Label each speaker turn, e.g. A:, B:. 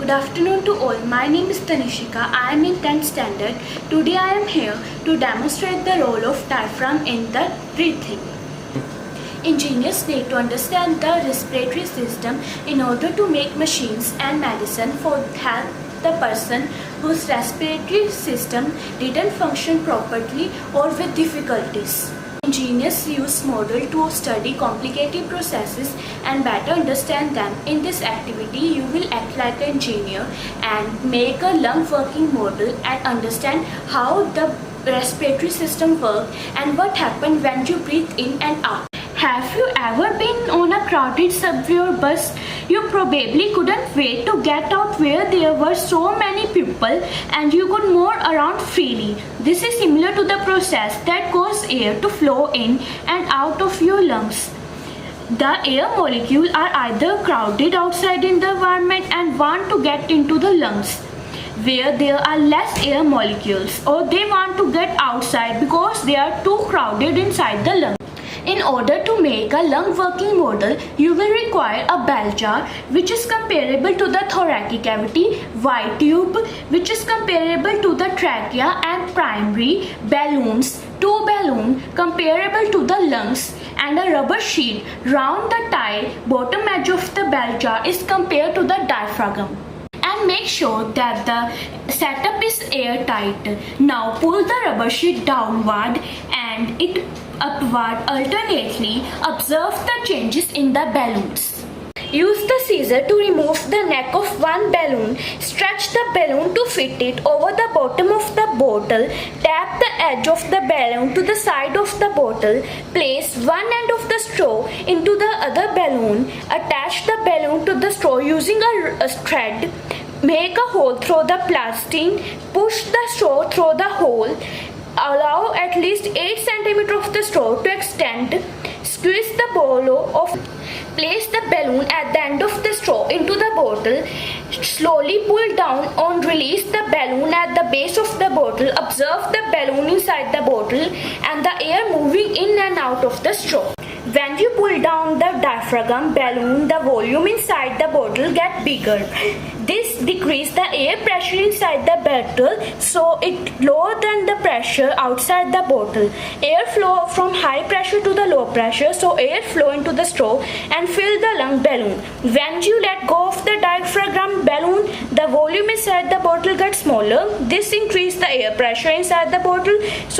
A: Good afternoon to all. My name is Tanishika. I am in 10th standard. Today I am here to demonstrate the role of diaphragm in the breathing. Engineers need to understand the respiratory system in order to make machines and medicine for help the person whose respiratory system didn't function properly or with difficulties. Engineers use model to study complicated processes and better understand them. In this activity, you will act like an engineer and make a lung working model and understand how the respiratory system works and what happens when you breathe in and out. Have you ever been on a crowded subway or bus? You probably couldn't wait to get out where there were so many people and you could move around freely. This is similar to the process that causes air to flow in and out of your lungs. The air molecules are either crowded outside in the environment and want to get into the lungs, where there are less air molecules, or they want to get outside because they are too crowded inside the lungs. In order to make a lung working model, you will require a bell jar, which is comparable to the thoracic cavity, wide tube, which is comparable to the trachea, and primary balloons, two balloons comparable to the lungs, and a rubber sheet round the tile bottom edge of the bell jar is compared to the diaphragm. And make sure that the setup is airtight. Now pull the rubber sheet downward and it upward alternately. Observe the changes in the balloons. Use the scissor to remove the neck of one balloon. Stretch the balloon to fit it over the bottom of the bottle. Tap the edge of the balloon to the side of the bottle. Place one end of the straw into the other balloon. Attach the balloon to the straw using a thread. Make a hole through the plastic. Push the straw through the hole. Allow at least 8 cm of the straw to extend. Squeeze the bottle off. Place the balloon at the end of the straw into the bottle. Slowly pull down and release the balloon at the base of the bottle. Observe the balloon inside the bottle and the air moving in and out of the straw. When you pull down the diaphragm balloon, the volume inside the bottle gets bigger. This decreases the air pressure inside the bottle, so it lower than the pressure outside the bottle. Air flow from high pressure to the low pressure, so air flow into the straw and fill the lung balloon. When you let go of the diaphragm balloon, the volume inside the bottle gets smaller. This increases the air pressure inside the bottle, so